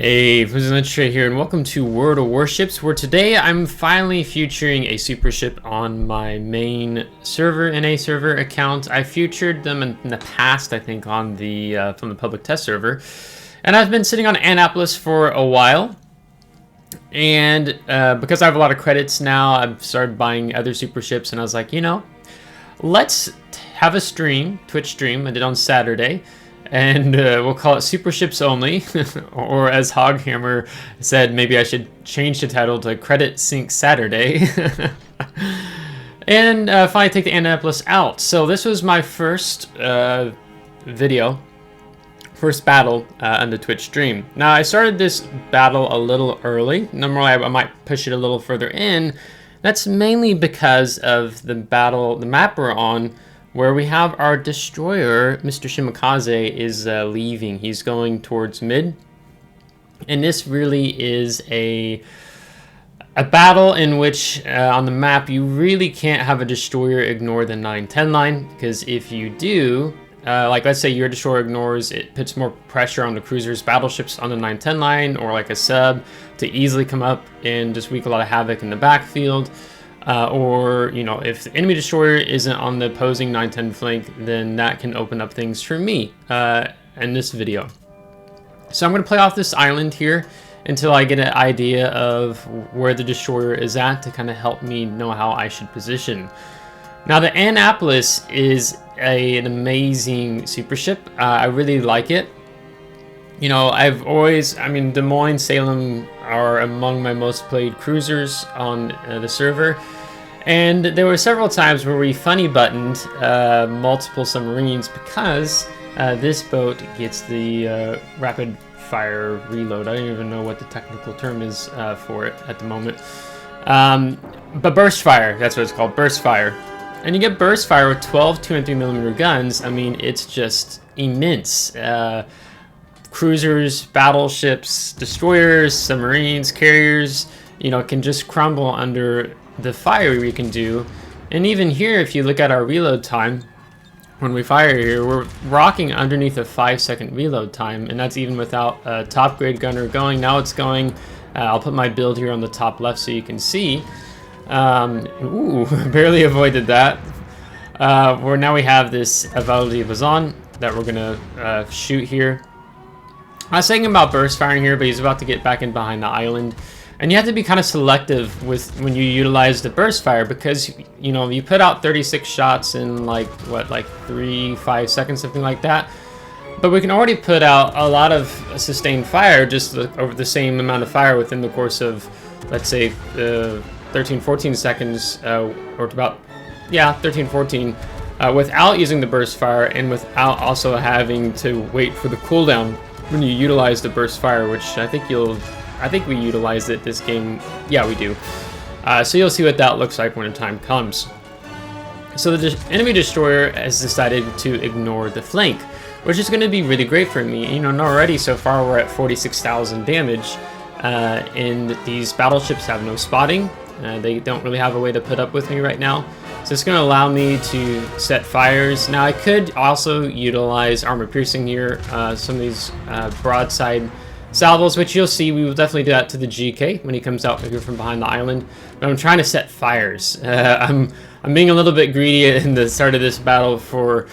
Hey, FlimsyLunchTray here, and welcome to World of Warships, where today I'm finally featuring a super ship on my main server, NA server account. I featured them in the past, I think, on the from the public test server, and I've been sitting on Annapolis for a while. And because I have a lot of credits now, I've started buying other super ships, and I was like, you know, let's have a stream, Twitch stream. I did on Saturday. And we'll call it Super Ships Only, or as Hoghammer said, maybe I should change the title to Credit Sync Saturday. And finally take the Annapolis out. So this was my first battle on the Twitch stream. Now I started this battle a little early. Normally I might push it a little further in. That's mainly because of the map we're on, where we have our destroyer, Mr. Shimakaze, is leaving. He's going towards mid. And this really is a battle in which, on the map, you really can't have a destroyer ignore the 9-10 line, because if you do, like let's say your destroyer ignores, it puts more pressure on the cruisers, battleships on the 9-10 line, or like a sub, to easily come up and just wreak a lot of havoc in the backfield. Or, you know, if the enemy destroyer isn't on the opposing 9-10 flank, then that can open up things for me in this video. So I'm going to play off this island here until I get an idea of where the destroyer is at to kind of help me know how I should position. Now, the Annapolis is an amazing super ship. I really like it. You know, Des Moines, Salem are among my most played cruisers on the server. And there were several times where we funny buttoned multiple submarines because this boat gets the rapid fire reload. I don't even know what the technical term is for it at the moment. But burst fire, that's what it's called, burst fire. And you get burst fire with 12 203mm guns. I mean, it's just immense. Cruisers, battleships, destroyers, submarines, carriers, you know, can just crumble under the fire we can do. And even here, if you look at our reload time, when we fire here, we're rocking underneath a 5-second reload time, and that's even without a top grade gunner going. Now it's going, I'll put my build here on the top left so you can see. Ooh, barely avoided that. Where now we have this Valdi Bazan that we're gonna shoot here. I was saying about burst firing here, but he's about to get back in behind the island. And you have to be kind of selective with when you utilize the burst fire, because, you know, you put out 36 shots in like 3-5 seconds, something like that. But we can already put out a lot of sustained fire just over the same amount of fire within the course of, let's say, 13-14 seconds, or about, yeah, 13-14, without using the burst fire and without also having to wait for the cooldown when you utilize the burst fire, which I think we utilized it this game. Yeah, we do. So you'll see what that looks like when the time comes. So the enemy destroyer has decided to ignore the flank, which is going to be really great for me. You know, and already so far we're at 46,000 damage, and these battleships have no spotting. They don't really have a way to put up with me right now. So it's going to allow me to set fires. Now I could also utilize armor piercing here, some of these broadside salvos, which you'll see we will definitely do that to the GK when he comes out here from behind the island. But I'm trying to set fires. I'm being a little bit greedy in the start of this battle for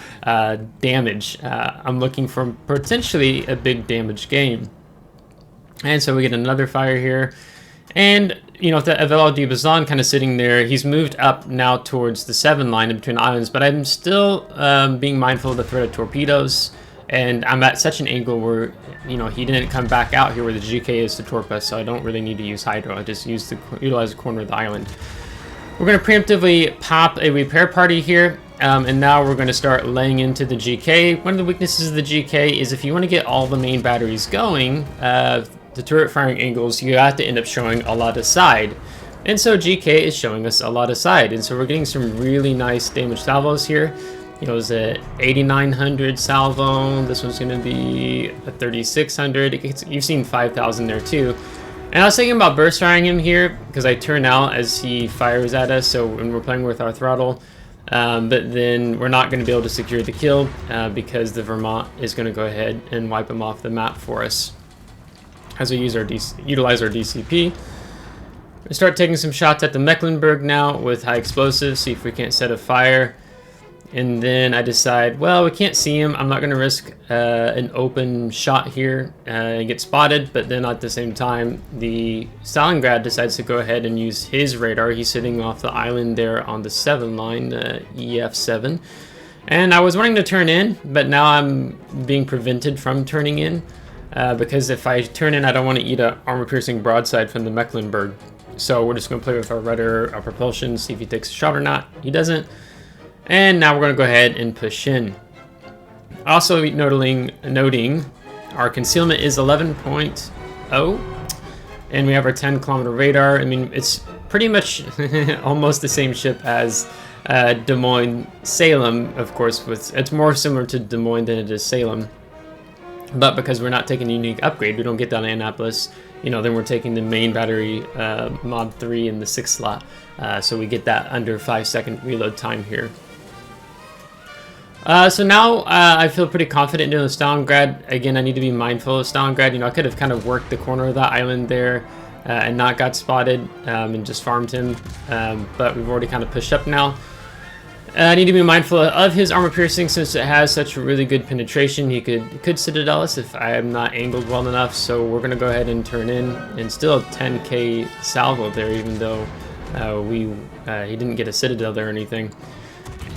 damage. I'm looking for potentially a big damage game. And so we get another fire here. And, you know, with the Avel Di Bazan kind of sitting there, he's moved up now towards the 7 line in between the islands, but I'm still being mindful of the threat of torpedoes, and I'm at such an angle where, you know, he didn't come back out here where the GK is to torp us, so I don't really need to use Hydro. I just utilize the corner of the island. We're going to preemptively pop a repair party here, and now we're going to start laying into the GK. One of the weaknesses of the GK is if you want to get all the main batteries going, the turret firing angles, you have to end up showing a lot of side. And so GK is showing us a lot of side. And so we're getting some really nice damage salvos here. You know, it's a 8,900 salvo. This one's going to be a 3,600. You've seen 5,000 there too. And I was thinking about burst firing him here because I turn out as he fires at us. So when we're playing with our throttle, but then we're not going to be able to secure the kill because the Vermont is going to go ahead and wipe him off the map for us. as we utilize our DCP. We start taking some shots at the Mecklenburg now with high explosives, see if we can't set a fire. And then I decide, well, we can't see him. I'm not going to risk an open shot here and get spotted. But then at the same time, the Stalingrad decides to go ahead and use his radar. He's sitting off the island there on the 7 line, EF7. And I was wanting to turn in, but now I'm being prevented from turning in. Because if I turn in, I don't want to eat an armor-piercing broadside from the Mecklenburg. So we're just going to play with our rudder, our propulsion, see if he takes a shot or not. He doesn't. And now we're going to go ahead and push in. Also noting our concealment is 11.0, and we have our 10-kilometer radar. I mean, it's pretty much almost the same ship as Des Moines Salem, of course. It's more similar to Des Moines than it is Salem. But because we're not taking a unique upgrade, we don't get down to Annapolis, you know, then we're taking the main battery mod 3 in the 6th slot. So we get that under 5-second reload time here. So now I feel pretty confident doing the Stalingrad. Again, I need to be mindful of Stalingrad. You know, I could have kind of worked the corner of that island there and not got spotted and just farmed him. But we've already kind of pushed up now. I need to be mindful of his armor piercing since it has such a really good penetration. He could Citadel us if I am not angled well enough. So we're going to go ahead and turn in, and still 10k salvo there, even though he didn't get a Citadel there or anything.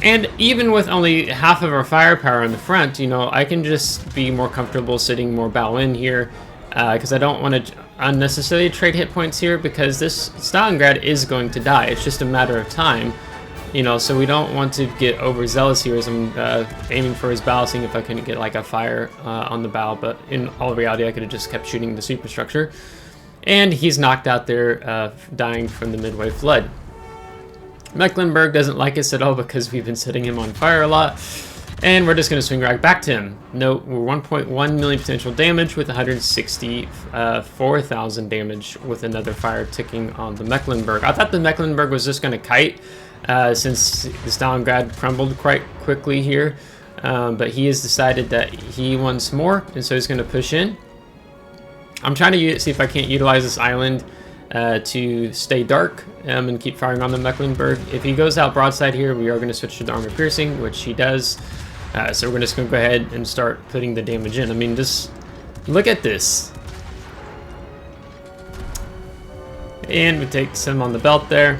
And even with only half of our firepower in the front, you know, I can just be more comfortable sitting more bow in here because I don't want to unnecessarily trade hit points here because this Stalingrad is going to die. It's just a matter of time, you know, so we don't want to get overzealous here as I'm aiming for his bow, seeing if I can get like a fire on the bow. But in all reality, I could have just kept shooting the superstructure. And he's knocked out there, dying from the midway flood. Mecklenburg doesn't like us at all because we've been setting him on fire a lot. And we're just going to swing right back to him. Note, we're 1.1 million potential damage with 164,000 damage with another fire ticking on the Mecklenburg. I thought the Mecklenburg was just going to kite since the Stalingrad crumbled quite quickly here. But he has decided that he wants more, and so he's going to push in. I'm trying to see if I can't utilize this island to stay dark and keep firing on the Mecklenburg. If he goes out broadside here, we are going to switch to the armor piercing, which he does. So we're just going to go ahead and start putting the damage in. I mean, just look at this. And we take some on the belt there.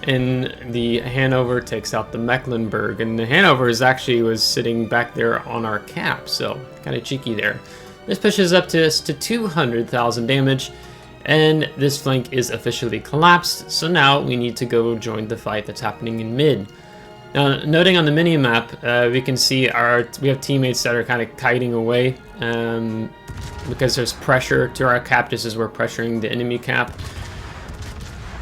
And the Hanover takes out the Mecklenburg. And the Hanover was sitting back there on our cap, so kind of cheeky there. This pushes up to us to 200,000 damage, and this flank is officially collapsed, so now we need to go join the fight that's happening in mid. Now, noting on the mini-map, we can see we have teammates that are kind of kiting away because there's pressure to our cap, just as we're pressuring the enemy cap.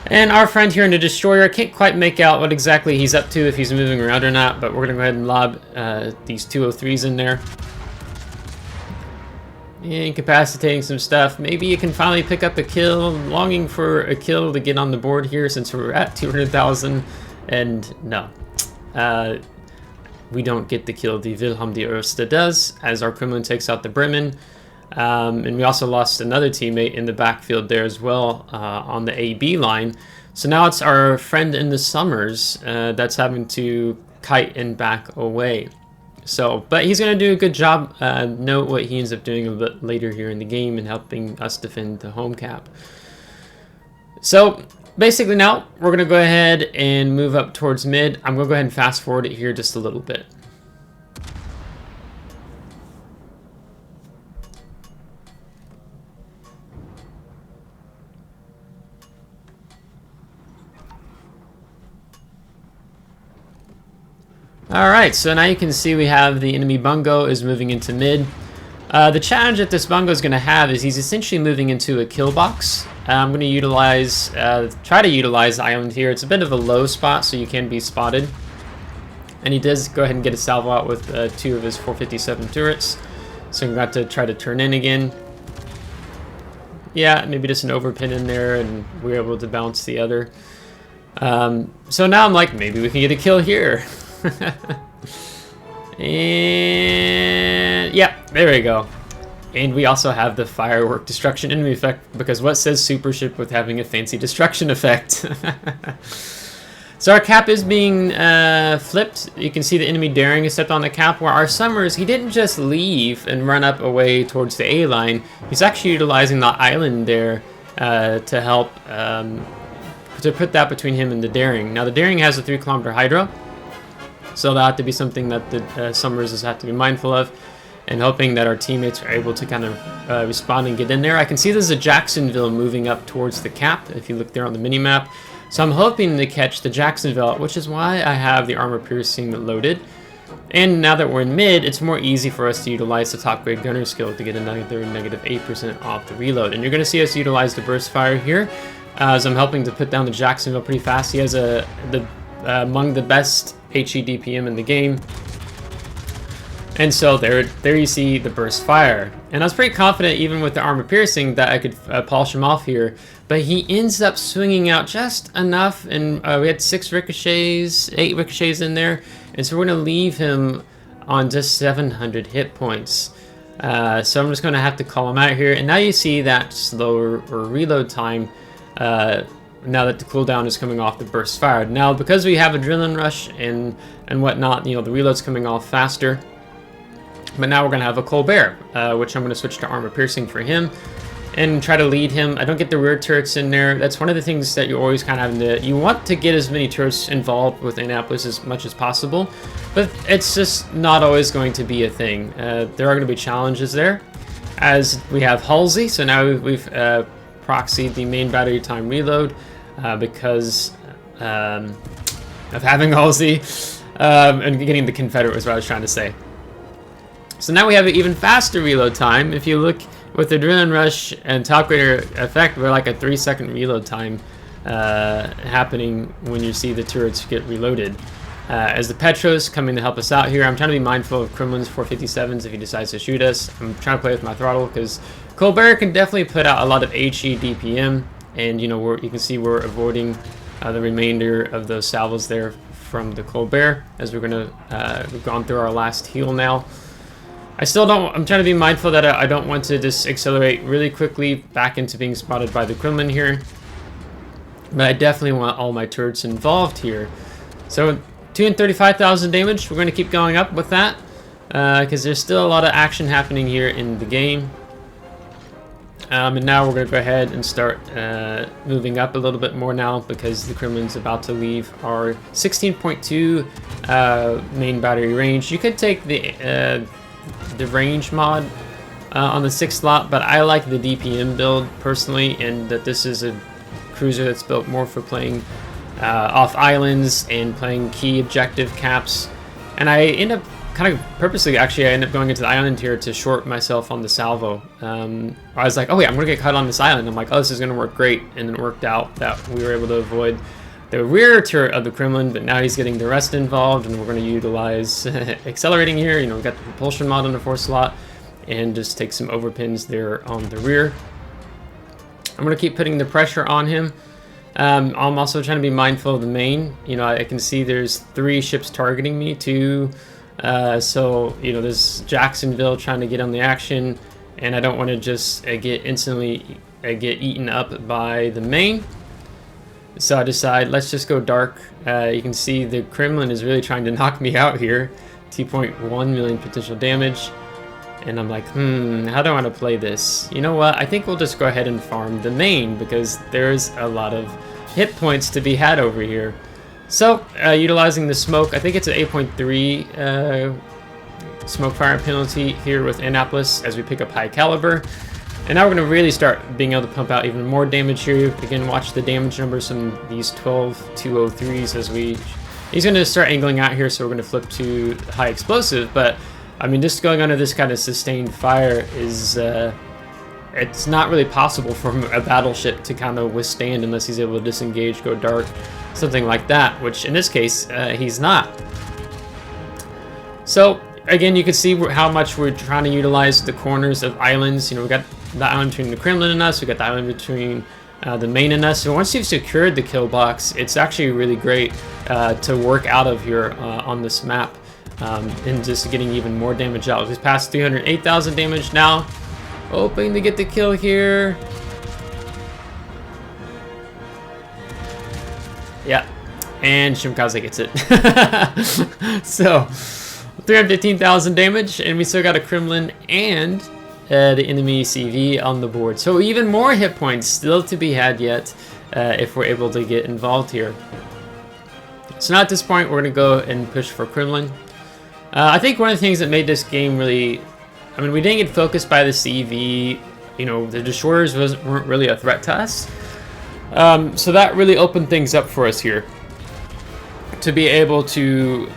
And our friend here in the destroyer can't quite make out what exactly he's up to, if he's moving around or not, but we're going to go ahead and lob these 203s in there. Incapacitating some stuff. Maybe you can finally pick up a kill. Longing for a kill to get on the board here since we're at 200,000. And no. We don't get the kill the Wilhelm de Oeste does, as our Kremlin takes out the Bremen. And we also lost another teammate in the backfield there as well on the AB line. So now it's our friend in the Summers that's having to kite and back away. So, but he's going to do a good job. Note what he ends up doing a bit later here in the game and helping us defend the home cap. So, basically now, we're going to go ahead and move up towards mid. I'm going to go ahead and fast forward it here just a little bit. Alright, so now you can see we have the enemy bungo is moving into mid. The challenge that this bungo is going to have is he's essentially moving into a kill box. I'm going to try to utilize the island here. It's a bit of a low spot, so you can be spotted. And he does go ahead and get a salvo out with 2 of his 457 turrets. So I'm going to try to turn in again. Yeah, maybe just an overpin in there, and we're able to bounce the other. So now I'm like, maybe we can get a kill here. And yeah, there we go. And we also have the firework destruction enemy effect, because what says Supership with having a fancy destruction effect? So our cap is being flipped. You can see the enemy daring is stepped on the cap, where our Summers, he didn't just leave and run up away towards the A line. He's actually utilizing the island there to help to put that between him and the daring. Now the daring has a 3-kilometer hydro, so that'll have to be something that the Summers has had to be mindful of, and hoping that our teammates are able to kind of respond and get in there. I can see there's a Jacksonville moving up towards the cap, if you look there on the mini-map. So I'm hoping to catch the Jacksonville, which is why I have the armor piercing loaded. And now that we're in mid, it's more easy for us to utilize the top grade gunner skill to get another negative 8% off the reload. And you're going to see us utilize the burst fire here, as I'm helping to put down the Jacksonville pretty fast. He has among the best HE DPM in the game. And so there you see the burst fire. And I was pretty confident, even with the armor piercing, that I could polish him off here. But he ends up swinging out just enough, and we had 8 ricochets in there. And so we're going to leave him on just 700 hit points. So I'm just going to have to call him out here. And now you see that slower reload time now that the cooldown is coming off the burst fire. Now, because we have adrenaline rush and whatnot, you know, the reload's coming off faster. But now we're going to have a Colbert, which I'm going to switch to armor piercing for him and try to lead him. I don't get the rear turrets in there. That's one of the things that you always kind of have to... You want to get as many turrets involved with Annapolis as much as possible, but it's just not always going to be a thing. There are going to be challenges there, as we have Halsey. So now we've proxied the main battery time reload because of having Halsey, and getting the Confederate was what I was trying to say. So now we have an even faster reload time. If you look with Adrenaline Rush and Top Grader effect, we're like a 3-second reload time happening when you see the turrets get reloaded. As the Petros coming to help us out here, I'm trying to be mindful of Kremlin's 457s if he decides to shoot us. I'm trying to play with my throttle because Colbert can definitely put out a lot of HE DPM, and you know, you can see we're avoiding the remainder of those salvos there from the Colbert, as we're gonna we've gone through our last heal now. I'm trying to be mindful that I don't want to just accelerate really quickly back into being spotted by the Kremlin here. But I definitely want all my turrets involved here. So 235,000 damage, we're going to keep going up with that. Because there's still a lot of action happening here in the game. And now we're going to go ahead and start moving up a little bit more now, because the Kremlin's about to leave our 16.2 main battery range. You could take the range mod on the 6th slot, but I like the DPM build personally, and that this is a cruiser that's built more for playing off islands and playing key objective caps. And I end up kind of purposely, actually, I end up going into the island here to short myself on the salvo. I was like, oh wait, I'm gonna get caught on this island. I'm like, oh, this is gonna work great, and it worked out that we were able to avoid the rear turret of the Kremlin, but now he's getting the rest involved, and we're going to utilize accelerating here. You know, we've got the propulsion mod on the 4th slot, and just take some overpins there on the rear. I'm going to keep putting the pressure on him. I'm also trying to be mindful of the main. You know, I can see there's 3 ships targeting me, 2. So, you know, there's Jacksonville trying to get on the action, and I don't want to just get eaten up by the main. So I decide, let's just go dark. You can see the Kremlin is really trying to knock me out here. 2.1 million potential damage. And I'm like, how do I want to play this? You know what? I think we'll just go ahead and farm the main, because there's a lot of hit points to be had over here. So, utilizing the smoke, I think it's an 8.3 smoke fire penalty here with Annapolis as we pick up high caliber. And now we're going to really start being able to pump out even more damage here. Again, watch the damage numbers from these 12-203s as he's going to start angling out here, so we're going to flip to high explosive. But, I mean, just going under this kind of sustained fire is, it's not really possible for a battleship to kind of withstand unless he's able to disengage, go dark, something like that, which in this case, he's not. So, again, you can see how much we're trying to utilize the corners of islands. You know, we got the island between the Kremlin and us, we got the island between the main and us. So once you've secured the kill box, it's actually really great to work out of here on this map, and just getting even more damage out. We've passed 308,000 damage now. Hoping to get the kill here. Yeah, and Shimkaze gets it. So, 315,000 damage, and we still got a Kremlin and the enemy CV on the board. So even more hit points still to be had yet if we're able to get involved here. So now at this point, we're going to go and push for Kremlin. I think one of the things that made this game really... I mean, we didn't get focused by the CV. You know, the destroyers weren't really a threat to us. So that really opened things up for us here. To be able to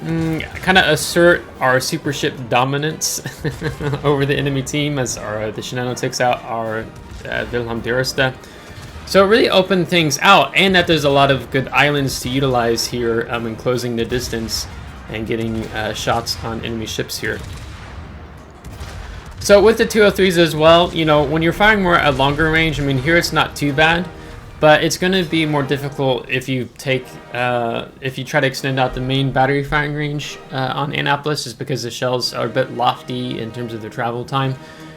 kind of assert our super ship dominance over the enemy team as the Shinano takes out our Wilhelm Diresta. So it really opened things out, and that there's a lot of good islands to utilize here in closing the distance and getting shots on enemy ships here. So with the 203s as well, you know, when you're firing more at longer range, I mean, here it's not too bad, but it's going to be more difficult if you take, if you try to extend out the main battery firing range on Annapolis, just because the shells are a bit lofty in terms of their travel time.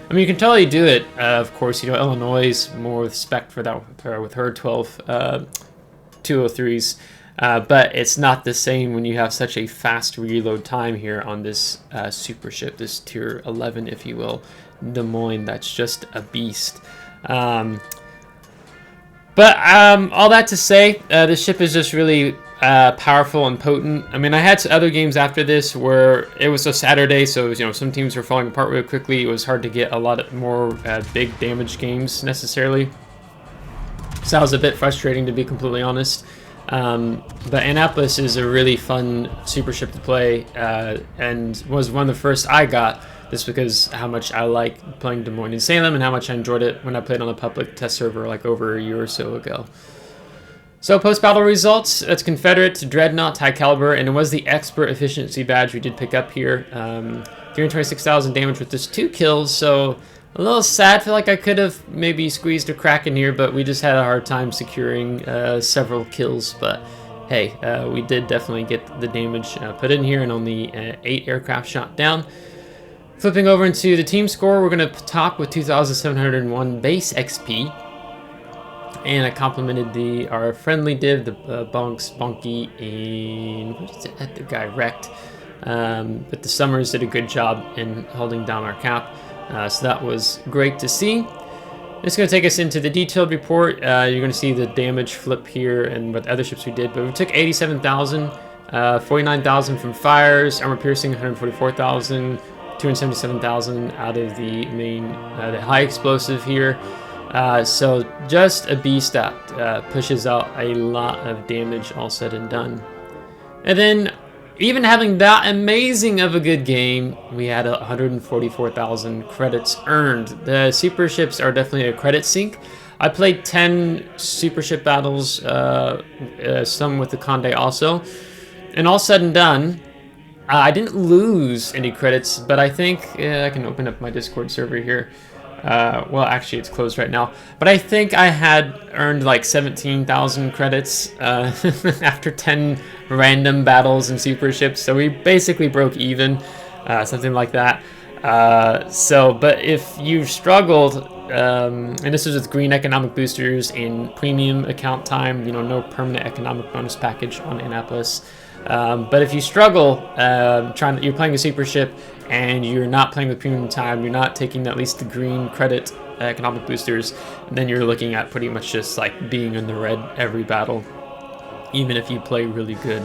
I mean, you can totally do it. Of course, you know, Illinois is more with spec for that with her 12 203s. But it's not the same when you have such a fast reload time here on this super ship, this tier 11, if you will, Des Moines. That's just a beast. But all that to say, this ship is just really powerful and potent. I mean, I had other games after this where it was a Saturday, so you know, some teams were falling apart real quickly. It was hard to get a lot more big damage games necessarily. So that was a bit frustrating, to be completely honest. But Annapolis is a really fun super ship to play, and was one of the first I got, just because how much I like playing Des Moines and Salem and how much I enjoyed it when I played on a public test server like over a year or so ago. So post-battle results, that's Confederate, Dreadnought, High Caliber, and it was the Expert Efficiency badge we did pick up here. 326,000 damage with just 2 kills, so a little sad. I feel like I could have maybe squeezed a crack in here, but we just had a hard time securing several kills. But hey, we did definitely get the damage put in here, and only 8 aircraft shot down. Flipping over into the team score, we're going to top with 2,701 base XP. And I complimented our friendly div, the Bonky, and what is it? The guy wrecked. But the Summers did a good job in holding down our cap. So that was great to see. It's going to take us into the detailed report. You're going to see the damage flip here and what other ships we did. But we took 87,000, 49,000 from fires, armor piercing 144,000, 277,000 out of the main, the high explosive here. So just a beast that pushes out a lot of damage all said and done. And then even having that amazing of a good game, we had 144,000 credits earned. The super ships are definitely a credit sink. I played 10 super ship battles, some with the Conde also. And all said and done, I didn't lose any credits, but I think, I can open up my Discord server here. Well, actually, it's closed right now. But I think I had earned like 17,000 credits after 10 random battles and super ships. So we basically broke even, something like that. But if you've struggled, and this is with green economic boosters and premium account time, you know, no permanent economic bonus package on Annapolis. But if you struggle, you're playing a super ship and you're not playing with premium time, you're not taking at least the green credit economic boosters, then you're looking at pretty much just like being in the red every battle, even if you play really good.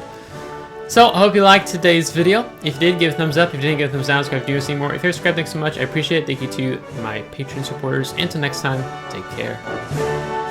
So I hope you liked today's video. If you did, give a thumbs up. If you didn't, give a thumbs down. Subscribe if you want to see more. If you're subscribed, thanks so much. I appreciate it. Thank you to my Patreon supporters. And until next time, take care.